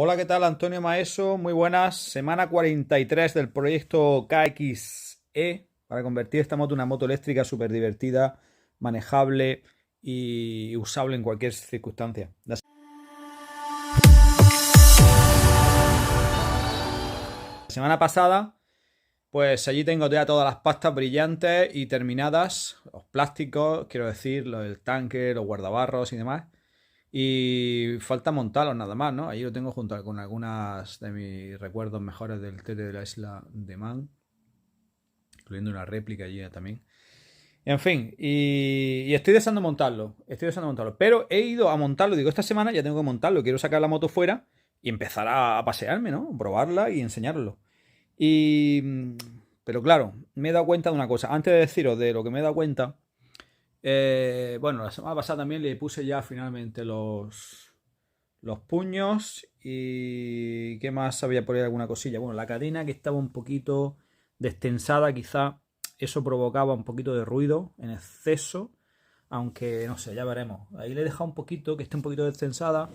Hola, ¿qué tal? Antonio Maeso, muy buenas. Semana 43 del proyecto KXE para convertir esta moto en una moto eléctrica súper divertida, manejable y usable en cualquier circunstancia. La semana pasada, pues allí tengo ya todas las pastas brillantes y terminadas, los plásticos, quiero decir, el tanque, los guardabarros y demás. Y falta montarlos nada más, ¿no? Ahí lo tengo junto con algunas de mis recuerdos mejores del TT de la isla de Man, incluyendo una réplica allí también. En fin, y estoy deseando montarlo, pero he ido a montarlo, digo, esta semana ya tengo que montarlo, quiero sacar la moto fuera y empezar a pasearme, ¿no? Probarla y enseñarlo. Y... Pero claro, me he dado cuenta de una cosa, antes de deciros de lo que me he dado cuenta, bueno, la semana pasada también le puse ya finalmente los puños y qué más había por ahí alguna cosilla. Bueno, la cadena que estaba un poquito destensada, quizá eso provocaba un poquito de ruido en exceso, aunque no sé, ya veremos. Ahí le he dejado un poquito, que esté un poquito destensada,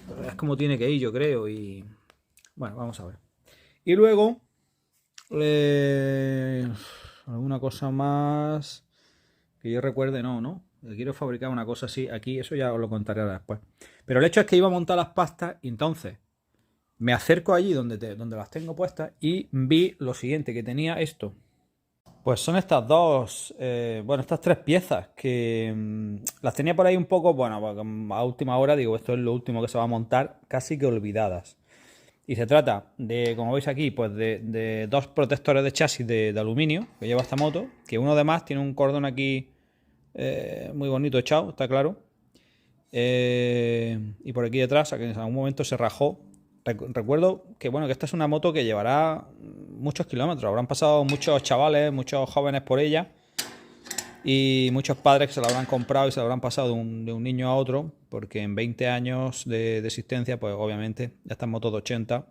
pero es como tiene que ir, yo creo, y bueno, vamos a ver. Y luego, alguna cosa más que yo recuerde, no. Quiero fabricar una cosa así aquí, eso ya os lo contaré ahora después. Pero el hecho es que iba a montar las pastas y entonces me acerco allí donde las tengo puestas y vi lo siguiente, que tenía esto. Pues son estas dos, estas tres piezas que las tenía por ahí un poco, bueno, a última hora, digo, esto es lo último que se va a montar, casi que olvidadas. Y se trata de, como veis aquí, pues de dos protectores de chasis de aluminio que lleva esta moto, que uno además tiene un cordón aquí muy bonito echado, está claro. Y por aquí detrás, que en algún momento se rajó. Recuerdo que bueno, que esta es una moto que llevará muchos kilómetros. Habrán pasado muchos chavales, muchos jóvenes por ella. Y muchos padres que se la habrán comprado y se la habrán pasado de un niño a otro. Porque en 20 años de existencia, pues obviamente, estas motos de 80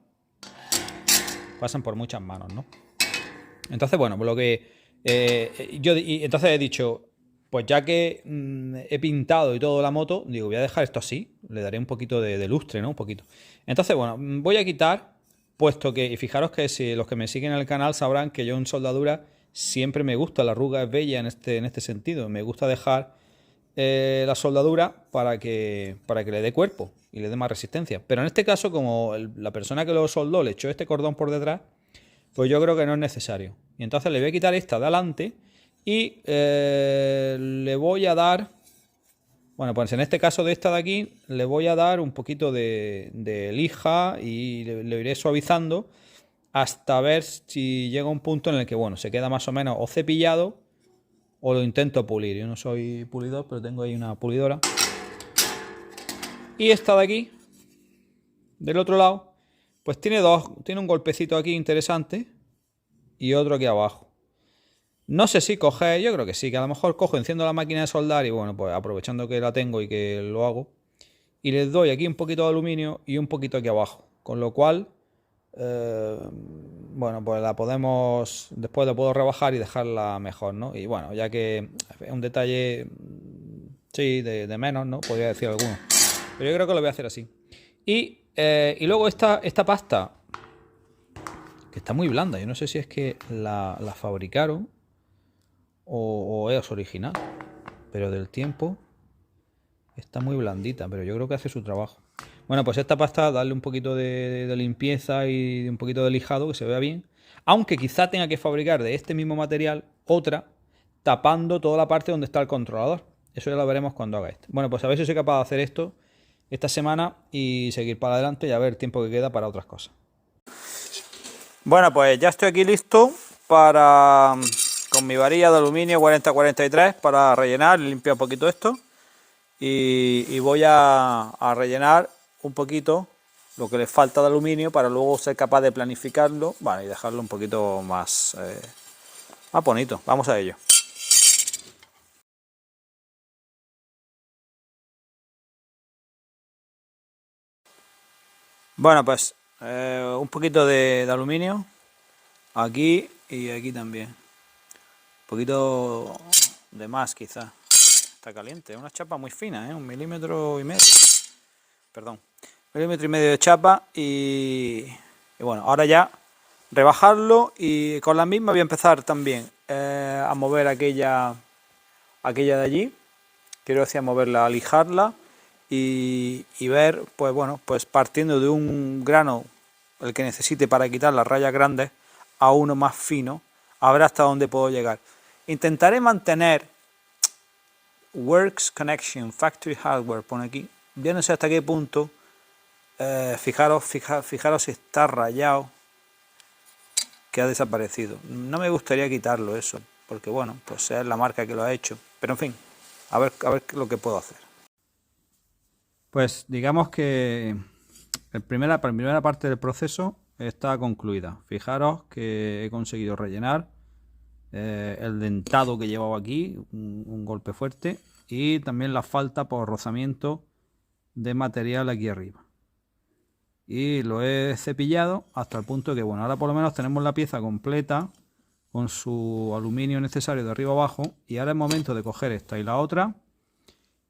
pasan por muchas manos, ¿no? Entonces, bueno, por lo que entonces he dicho, pues ya que he pintado y todo la moto, digo, voy a dejar esto así, le daré un poquito de lustre, ¿no? Un poquito. Entonces, bueno, voy a quitar, puesto que, y fijaros que si los que me siguen en el canal sabrán que yo en soldadura siempre me gusta, la arruga es bella en este sentido, me gusta dejar la soldadura para que le dé cuerpo y le dé más resistencia. Pero en este caso, como la persona que lo soldó le echó este cordón por detrás, pues yo creo que no es necesario. Y entonces le voy a quitar esta de adelante y le voy a dar, bueno, pues en este caso de esta de aquí, le voy a dar un poquito de lija y le iré suavizando hasta ver si llega un punto en el que, bueno, se queda más o menos o cepillado o lo intento pulir. Yo no soy pulidor, pero tengo ahí una pulidora. Y esta de aquí, del otro lado, pues tiene un golpecito aquí interesante y otro aquí abajo. No sé si coger, yo creo que sí, que a lo mejor cojo, enciendo la máquina de soldar y bueno, pues aprovechando que la tengo y que lo hago, y les doy aquí un poquito de aluminio y un poquito aquí abajo. Con lo cual, bueno, pues la podemos, después la puedo rebajar y dejarla mejor, ¿no? Y bueno, ya que es un detalle, sí, de menos, ¿no? Podría decir alguno. Pero yo creo que lo voy a hacer así. Y luego esta pasta, que está muy blanda, yo no sé si es que la fabricaron o es original, pero del tiempo está muy blandita, pero yo creo que hace su trabajo. Bueno, pues esta pasta, darle un poquito de limpieza y un poquito de lijado, que se vea bien, aunque quizá tenga que fabricar de este mismo material otra, tapando toda la parte donde está el controlador. Eso ya lo veremos cuando haga esto. Bueno, pues a ver si soy capaz de hacer esto esta semana y seguir para adelante y a ver el tiempo que queda para otras cosas. Bueno, pues ya estoy aquí listo para, con mi varilla de aluminio 4043 para rellenar, limpiar un poquito esto y voy a rellenar un poquito lo que le falta de aluminio para luego ser capaz de planificarlo, bueno, y dejarlo un poquito más bonito. Vamos a ello. Bueno, pues un poquito de aluminio aquí y aquí también. Un poquito de más quizá. Está caliente, una chapa muy fina, 1,5 milímetros. Perdón. milímetro y medio de chapa y bueno, ahora ya rebajarlo y con la misma voy a empezar también a mover aquella de allí. Quiero decir, a moverla, a lijarla y ver, pues bueno, pues partiendo de un grano, el que necesite para quitar las rayas grandes, a uno más fino, a ver hasta dónde puedo llegar. Intentaré mantener Works Connection Factory Hardware, pone aquí. Yo no sé hasta qué punto. Fijaros si está rayado, que ha desaparecido. No me gustaría quitarlo eso, porque bueno, pues es la marca que lo ha hecho. Pero en fin, a ver lo que puedo hacer. Pues digamos que la primera parte del proceso está concluida. Fijaros que he conseguido rellenar el dentado que llevaba aquí, un golpe fuerte, y también la falta por rozamiento de material aquí arriba. Y lo he cepillado hasta el punto que, bueno, ahora por lo menos tenemos la pieza completa con su aluminio necesario de arriba abajo, y ahora es momento de coger esta y la otra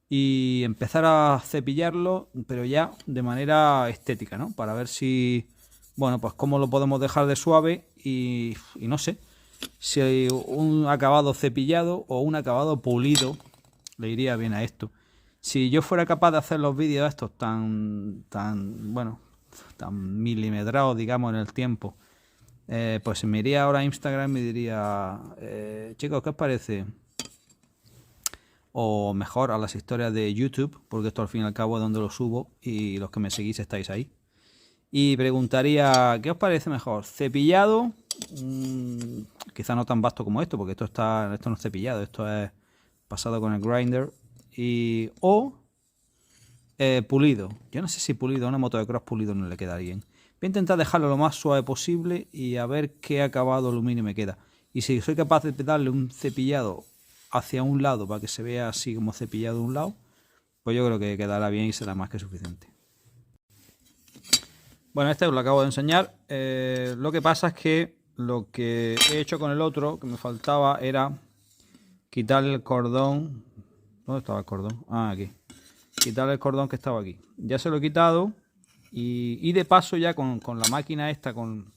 y empezar a cepillarlo, pero ya de manera estética, ¿no? Para ver si, bueno, pues cómo lo podemos dejar de suave y no sé, si hay un acabado cepillado o un acabado pulido le iría bien a esto. Si yo fuera capaz de hacer los vídeos estos tan milimetrados, digamos, en el tiempo, pues me iría ahora a Instagram y me diría, chicos, ¿qué os parece? O mejor a las historias de YouTube, porque esto al fin y al cabo es donde lo subo y los que me seguís estáis ahí. Y preguntaría, ¿qué os parece mejor? ¿Cepillado? Quizá no tan vasto como esto, porque esto no es cepillado, esto es pasado con el grinder. O pulido. Yo no sé si pulido, a una moto de cross pulido no le queda bien. Voy a intentar dejarlo lo más suave posible y a ver qué acabado aluminio me queda. Y si soy capaz de darle un cepillado hacia un lado para que se vea así como cepillado de un lado, pues yo creo que quedará bien y será más que suficiente. Bueno, este os lo acabo de enseñar. Lo que pasa es que lo que he hecho con el otro, que me faltaba, era quitar el cordón. ¿Dónde estaba el cordón? Ah, aquí. Quitar el cordón que estaba aquí. Ya se lo he quitado y de paso ya con la máquina esta, con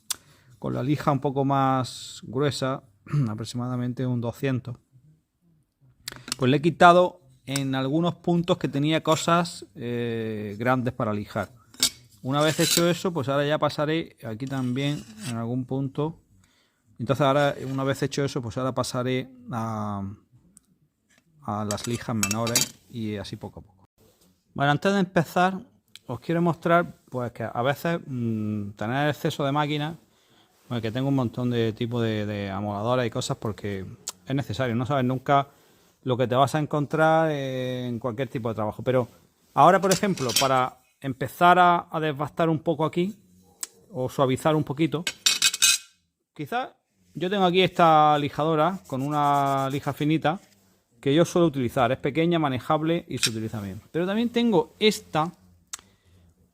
la lija un poco más gruesa, aproximadamente un 200, pues le he quitado en algunos puntos que tenía cosas grandes para lijar. Una vez hecho eso, pues ahora ya pasaré aquí también en algún punto. Entonces ahora, una vez hecho eso, pues ahora pasaré a las lijas menores y así poco a poco. Bueno, antes de empezar, os quiero mostrar pues que a veces tener exceso de máquinas, pues que tengo un montón de tipos de amoladores y cosas porque es necesario, no sabes nunca lo que te vas a encontrar en cualquier tipo de trabajo. Pero ahora, por ejemplo, para empezar a desbastar un poco aquí o suavizar un poquito, quizás yo tengo aquí esta lijadora con una lija finita que yo suelo utilizar, es pequeña, manejable y se utiliza bien. Pero también tengo esta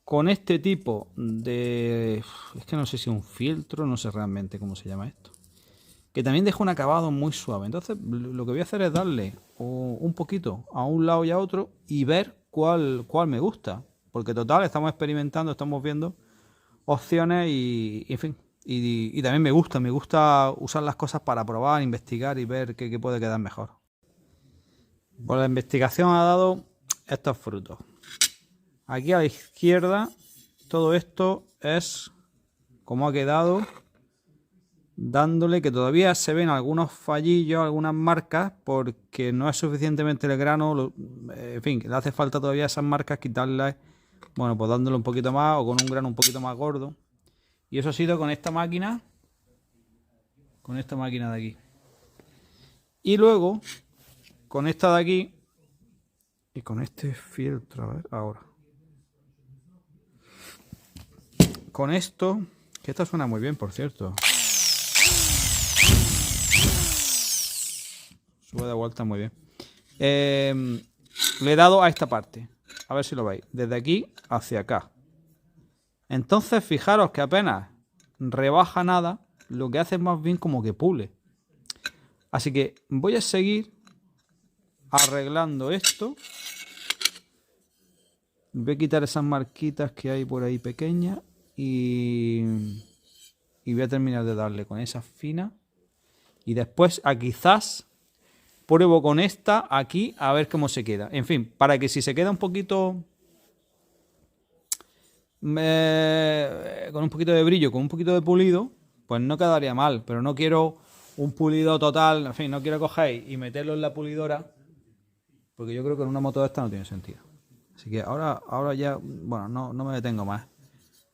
con este tipo de, es que no sé si es un filtro, no sé realmente cómo se llama esto, que también deja un acabado muy suave. Entonces lo que voy a hacer es darle un poquito a un lado y a otro y ver cuál me gusta, porque total estamos experimentando, estamos viendo opciones y en fin, y también me gusta usar las cosas para probar, investigar y ver qué puede quedar mejor. Pues la investigación ha dado estos frutos. Aquí a la izquierda todo esto es como ha quedado, dándole que todavía se ven algunos fallillos, algunas marcas, porque no es suficientemente el grano, en fin, le hace falta todavía esas marcas, quitarlas, bueno, pues dándole un poquito más o con un grano un poquito más gordo. Y eso ha sido con esta máquina de aquí. Y luego, con esta de aquí, y con este filtro, a ver, ahora. Con esto, que esto suena muy bien, por cierto. Sube de vuelta muy bien. Le he dado a esta parte. A ver si lo veis. Desde aquí hacia acá. Entonces, fijaros que apenas rebaja nada. Lo que hace es más bien como que pule. Así que voy a seguir arreglando esto. Voy a quitar esas marquitas que hay por ahí pequeñas y voy a terminar de darle con esa fina. Y después quizás pruebo con esta aquí a ver cómo se queda. En fin, para que si se queda un poquito... con un poquito de brillo, con un poquito de pulido, pues no quedaría mal. Pero no quiero un pulido total. En fin, no quiero coger y meterlo en la pulidora. Porque yo creo que en una moto de esta no tiene sentido. Así que ahora ya, bueno, no me detengo más.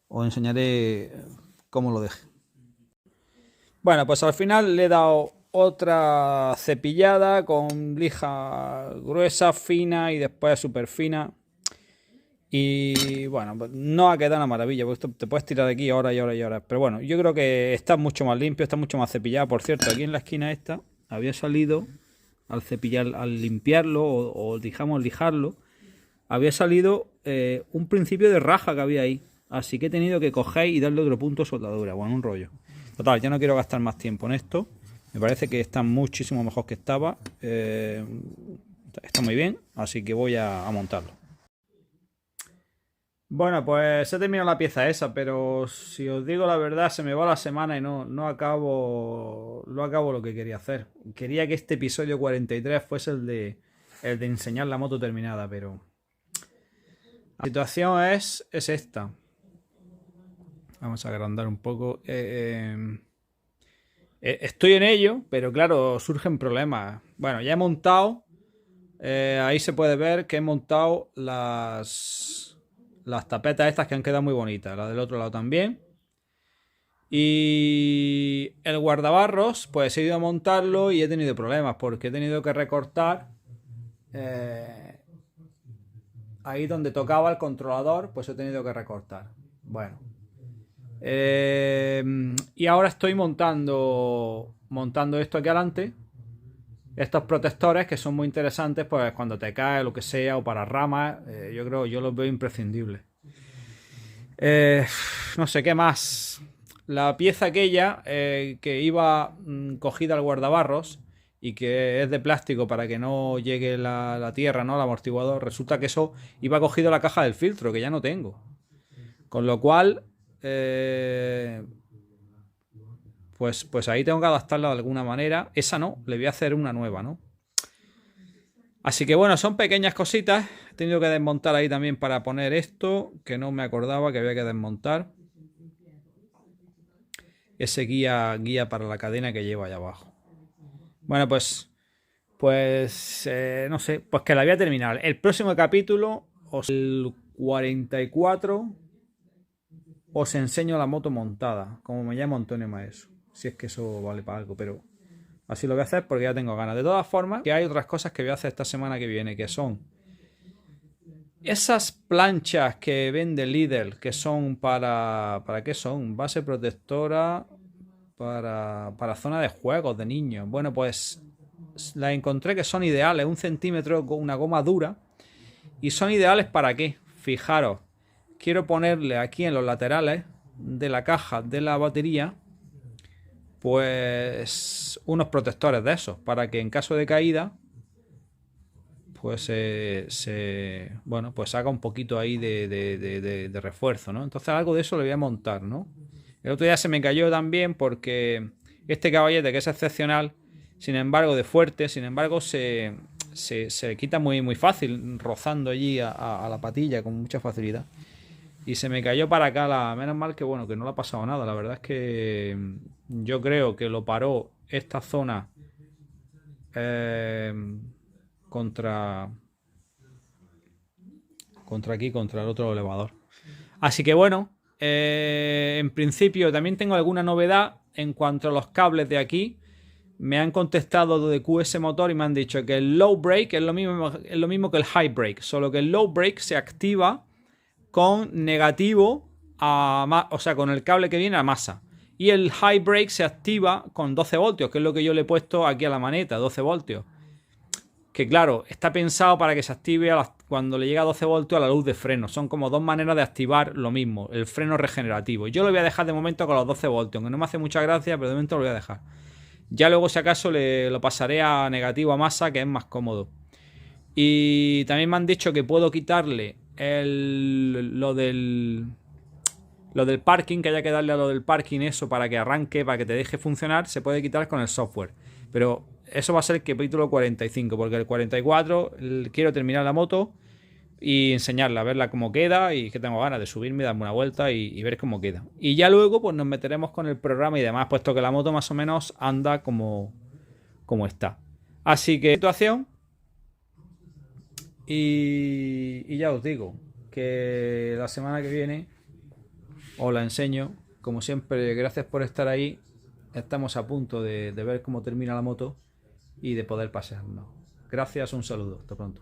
Os enseñaré cómo lo deje. Bueno, pues al final le he dado otra cepillada con lija gruesa, fina y después súper fina. Y bueno, pues no ha quedado una maravilla, porque te puedes tirar de aquí horas y horas y horas. Pero bueno, yo creo que está mucho más limpio, está mucho más cepillado. Por cierto, aquí en la esquina esta había salido, al cepillar, al limpiarlo o digamos lijarlo, había salido un principio de raja que había ahí. Así que he tenido que coger y darle otro punto de soldadura. Bueno, un rollo. Total, ya no quiero gastar más tiempo en esto. Me parece que está muchísimo mejor que estaba. Está muy bien, así que voy a montarlo. Bueno, pues he terminado la pieza esa, pero si os digo la verdad, se me va la semana y no acabo lo que quería hacer. Quería que este episodio 43 fuese el de enseñar la moto terminada, pero la situación es esta. Vamos a agrandar un poco. Estoy en ello, pero claro, surgen problemas. Bueno, ya he montado. Ahí se puede ver que he montado las tapetas estas que han quedado muy bonitas. La del otro lado también. Y el guardabarros, pues he ido a montarlo y he tenido problemas porque he tenido que recortar ahí donde tocaba el controlador, pues he tenido que recortar. Bueno. Y ahora estoy montando esto aquí adelante. Estos protectores que son muy interesantes, pues cuando te cae lo que sea o para ramas, yo los veo imprescindibles. No sé qué más. La pieza aquella que iba cogida al guardabarros y que es de plástico para que no llegue la tierra, ¿no? El amortiguador. Resulta que eso iba cogido a la caja del filtro, que ya no tengo. Con lo cual, pues ahí tengo que adaptarla de alguna manera. Esa no, le voy a hacer una nueva, ¿no? Así que bueno, son pequeñas cositas. He tenido que desmontar ahí también para poner esto, que no me acordaba que había que desmontar. Ese guía para la cadena que lleva ahí abajo. Bueno, pues no sé, pues que la voy a terminar. El próximo capítulo, el 44, os enseño la moto montada, como me llamo Antonio Maeso. Si es que eso vale para algo, pero así lo voy a hacer porque ya tengo ganas. De todas formas, que hay otras cosas que voy a hacer esta semana que viene, que son esas planchas que vende Lidl, que son ¿para qué son? Base protectora para zona de juegos de niños. Bueno, pues las encontré que son ideales, 1 centímetro con una goma dura. ¿Y son ideales para qué? Fijaros, quiero ponerle aquí en los laterales de la caja de la batería, pues unos protectores de esos, para que en caso de caída, pues bueno, pues haga un poquito ahí de refuerzo, ¿no? Entonces algo de eso le voy a montar, ¿no? El otro día se me cayó también porque este caballete, que es excepcional, sin embargo de fuerte, sin embargo se quita muy fácil, rozando allí a la patilla con mucha facilidad. Y se me cayó para acá, menos mal que bueno, que no le ha pasado nada. La verdad es que yo creo que lo paró esta zona contra aquí, contra el otro elevador. Así que bueno, en principio también tengo alguna novedad en cuanto a los cables de aquí. Me han contestado de QS Motor y me han dicho que el low brake es lo mismo que el high brake, solo que el low brake se activa con negativo o sea, con el cable que viene a masa. Y el high brake se activa con 12 voltios, que es lo que yo le he puesto aquí a la maneta, 12 voltios. Que claro, está pensado para que se active cuando le llega a 12 voltios a la luz de freno. Son como dos maneras de activar lo mismo, el freno regenerativo. Yo lo voy a dejar de momento con los 12 voltios, aunque no me hace mucha gracia, pero de momento lo voy a dejar. Ya luego, si acaso, lo pasaré a negativo a masa, que es más cómodo. Y también me han dicho que puedo quitarle lo del parking, que haya que darle a lo del parking eso para que arranque, para que te deje funcionar, se puede quitar con el software. Pero eso va a ser el capítulo 45, porque el 44 quiero terminar la moto y enseñarla, verla cómo queda, y que tengo ganas de subirme, darme una vuelta y ver cómo queda. Y ya luego pues nos meteremos con el programa y demás, puesto que la moto más o menos anda como está. Así que situación, y ya os digo que la semana que viene os la enseño. Como siempre, gracias por estar ahí. Estamos a punto de ver cómo termina la moto y de poder pasearnos. Gracias, un saludo. Hasta pronto.